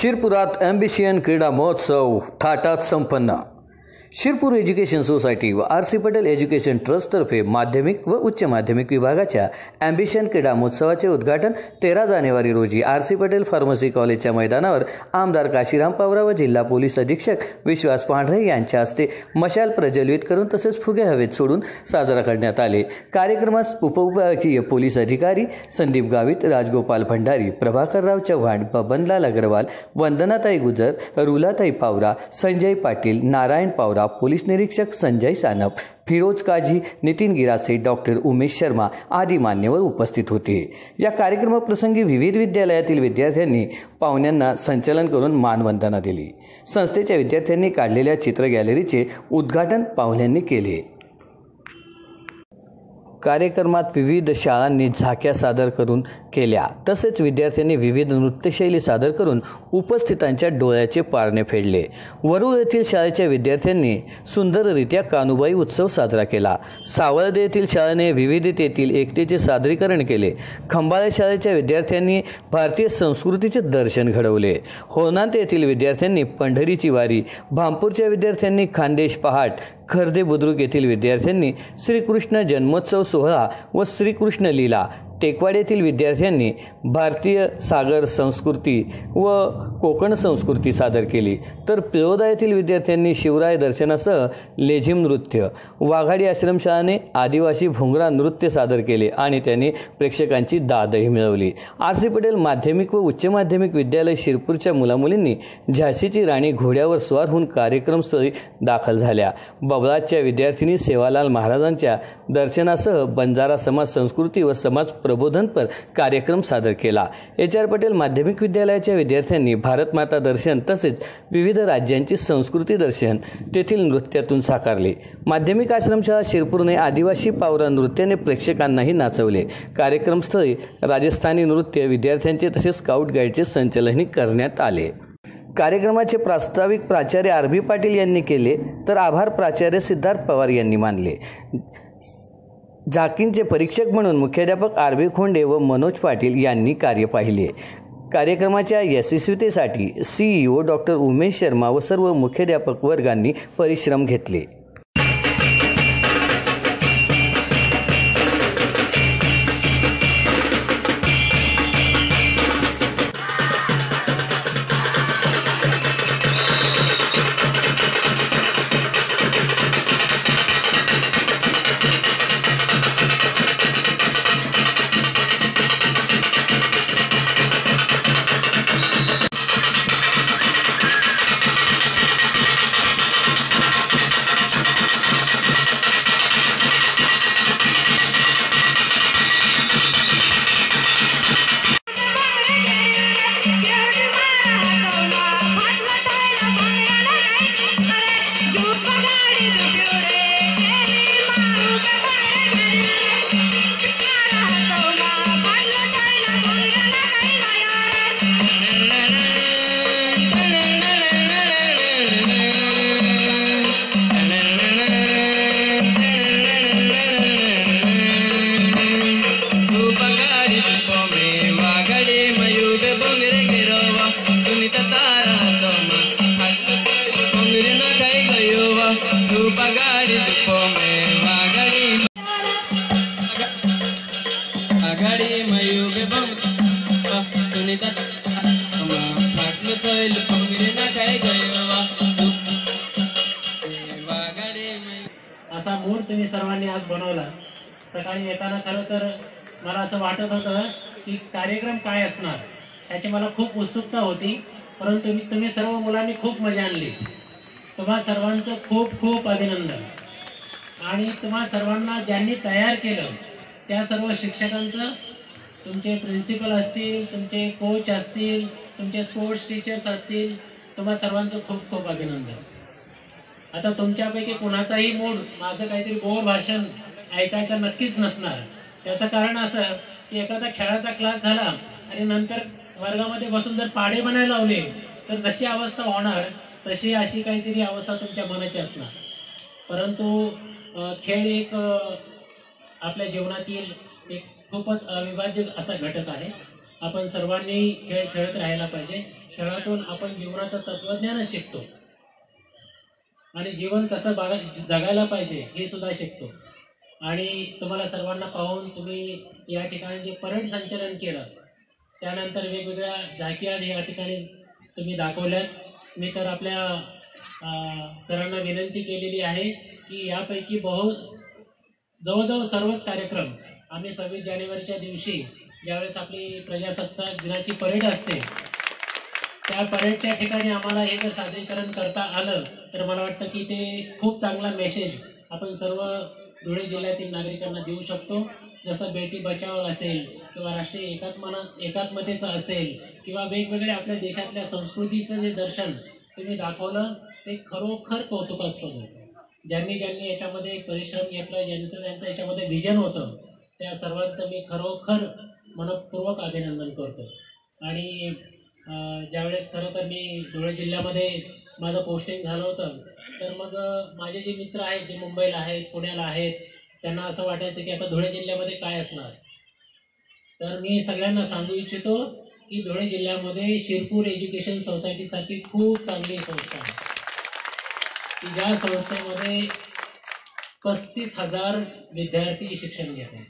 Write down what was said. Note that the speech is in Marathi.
शिरपुरात ॲम्बिशियन क्रीडा महोत्सव थाटात संपन्न। शिरपूर एज्युकेशन सोसायटी व आर.सी. पटेल एज्युकेशन ट्रस्टतर्फे माध्यमिक व उच्च माध्यमिक विभागाच्या ॲम्बिशियन क्रीडा महोत्सवाचे उद्घाटन 13 जानेवारी रोजी आर.सी. पटेल फार्मसी कॉलेजच्या मैदानावर आमदार काशीराम पावरा व जिल्हा पोलीस अधीक्षक विश्वास पांढरे यांच्या हस्ते मशाल प्रज्वलित करून तसेच फुगे हवेत सोडून साजरा करण्यात आले। कार्यक्रमास उपविभागीय पोलीस अधिकारी संदीप गावित, राजगोपाल भंडारी, प्रभाकरराव चव्हाण, बबनलाल अग्रवाल, वंदनाताई गुजर, रुलाताई पावरा, संजय पाटील, नारायण पावरा, पोलीस निरीक्षक संजय सानप, फिरोज काजी, नितीन गिरासे, डॉक्टर उमेश शर्मा आदी मान्यवर उपस्थित होते। या कार्यक्रमाप्रसंगी विविध विद्यालयातील विद्यार्थ्यांनी पाहुण्यांना संचलन करून मानवंदना दिली। संस्थेच्या विद्यार्थ्यांनी काढलेल्या चित्र गॅलरीचे उद्घाटन पाहुण्यांनी केले। कार्यक्रमात विविध शाळांनी झाक्या सादर करून केल्या तसेच विद्यार्थ्यांनी विविध नृत्यशैली सादर करून उपस्थितांच्या डोळ्याचे पारणे फेडले। वरुळ येथील शाळेच्या विद्यार्थ्यांनी सुंदररित्या कानुबाई उत्सव साजरा केला। सावळदे येथील शाळेने विविधतेतील एकतेचे सादरीकरण केले। खंबाळे शाळेच्या विद्यार्थ्यांनी भारतीय संस्कृतीचे दर्शन घडवले। होनांत येथील विद्यार्थ्यांनी पंढरीची वारी, भामपूरच्या विद्यार्थ्यांनी खानदेश पहाट, खर्दे बुद्रुक येथील विद्यार्थ्यांनी श्रीकृष्ण जन्मोत्सव सोहळा व श्रीकृष्ण लीला, टेकवाड येथील विद्यार्थ्यांनी भारतीय सागर संस्कृती व कोकण संस्कृती सादर केली, तर पिळोदा येथील विद्यार्थ्यांनी शिवराय दर्शनासह लेझिम नृत्य, वाघाडी आश्रमशाळेने आदिवासी भोंगरा नृत्य सादर केले आणि त्यांनी प्रेक्षकांची दादही मिळवली। आर.सी. पटेल माध्यमिक व उच्च माध्यमिक विद्यालय शिरपूरच्या मुलामुलींनी झाशीची राणी घोड्यावर स्वार होऊन कार्यक्रमस्थळी दाखल झाल्या। बबळाच्या विद्यार्थिनी सेवालाल महाराजांच्या दर्शनासह बंजारा समाज संस्कृती व समाज प्रबोधनपर कार्यक्रम सादर केला। एच.आर. पटेल माध्यमिक विद्यालयाच्या विद्यार्थ्यांनी भारत माता दर्शन तसेच विविध राज्यांची संस्कृती दर्शन तेथील नृत्यातून साकारले। माध्यमिक आश्रमशाळा शिरपूरने आदिवासी पावरा नृत्याने प्रेक्षकांनाही नाचवले। कार्यक्रमस्थळी राजस्थानी नृत्य विद्यार्थ्यांचे तसेच स्काउट गाईडचे संचलनही करण्यात आले। कार्यक्रमाचे प्रास्ताविक प्राचार्य आर.बी. पाटील यांनी केले तर आभार प्राचार्य सिद्धार्थ पवार यांनी मानले। झाकींचे परीक्षक म्हणून मुख्याध्यापक आर.बी. खोंडे व मनोज पाटील यांनी कार्य पाहिले। कार्यक्रमाच्या यशस्वीतेसाठी CEO डॉक्टर उमेश शर्मा व सर्व मुख्याध्यापक वर्गांनी परिश्रम घेतले। असा मूड तुम्ही सर्वांनी आज बनवला। सकाळी येताना खरं तर मला असं वाटत होतं की कार्यक्रम काय असणार याची मला खूप उत्सुकता होती, परंतु तुम्ही सर्व मुलांनी खूप मजा आणली। तुम्हा सर्वांचं खूप खूप अभिनंदन। आणि तुम्हा सर्वांना ज्यांनी तयार केलं त्या सर्व शिक्षकांचं, तुमचे प्रिन्सिपल असतील, तुमचे कोच असतील, तुमचे स्पोर्ट्स टीचर्स असतील, तुम्हा सर्वांचं खूप खूप अभिनंदन। आता तुमच्यापैकी कोणाचाही मूड माझं काहीतरी बोर भाषण ऐकायचं नक्कीच नसणार। त्याचं कारण असं की एखादा खेळाचा क्लास झाला आणि नंतर वर्गामध्ये बसून जर पाढे बनायला लावले तर जशी अवस्था होणार तशी अशी काहीतरी अवस्था तुमच्या मनाची असणार। परंतु खेळ एक आपल्या जीवनातील एक खूपच अविभाज्य असा घटक आहे आपण सर्वांनी खेळ खेळत राहायला पाहिजे. खेळातून आपण जीवनाचं तत्त्वज्ञानच शिकतो आणि जीवन कसं जगायला पाहिजे हे सुद्धा शिकतो. आणि तुम्हाला सर्वांना पाहून तुम्ही या ठिकाणी जे परेड संचलन केलं, त्यानंतर वेगवेगळ्या झाक्या या ठिकाणी तुम्ही दाखवल्यात. मी तर आपल्या सरांना विनंती केलेली आहे की यापैकी जवळजवळ सर्वच कार्यक्रम आम्ही 26 जानेवारीच्या दिवशी ज्यावेळेस आपली प्रजासत्ताक दिनाची परेड असते, त्या परेडच्या ठिकाणी आम्हाला हे जर सादरीकरण करता आलं तर मला वाटतं की ते खूप चांगला मेसेज आपण सर्व धुळे जिल्ह्यातील नागरिकांना देऊ शकतो. जसं बेटी बचाव असेल किंवा राष्ट्रीय एकात्मतेचं असेल किंवा वेगवेगळ्या आपल्या देशातल्या संस्कृतीचं जे दर्शन तुम्ही दाखवलं ते खरोखर कौतुकास्पद होतं. ज्यांनी याच्यामध्ये परिश्रम घेतला, ज्यांचं याच्यामध्ये व्हिजन होतं, त्या सर्वांचं मी खरोखर मनपूर्वक अभिनंदन करतो. आणि ज्यावेळेस खरं तर मी धुळे जिल्ह्यामध्ये माझं पोस्टिंग झालं होतं, तर मग माझे जे मित्र आहेत जे मुंबईला आहेत, पुण्याला आहेत, त्यांना असं वाटायचं की आता धुळे जिल्ह्यामध्ये काय असणार. तर मी सगळ्यांना सांगू इच्छितो की धुळे जिल्ह्यामध्ये शिरपूर एज्युकेशन सोसायटीसारखी खूप चांगली संस्था आहे की ज्या संस्थेमध्ये 35,000 विद्यार्थी शिक्षण घेत आहेत.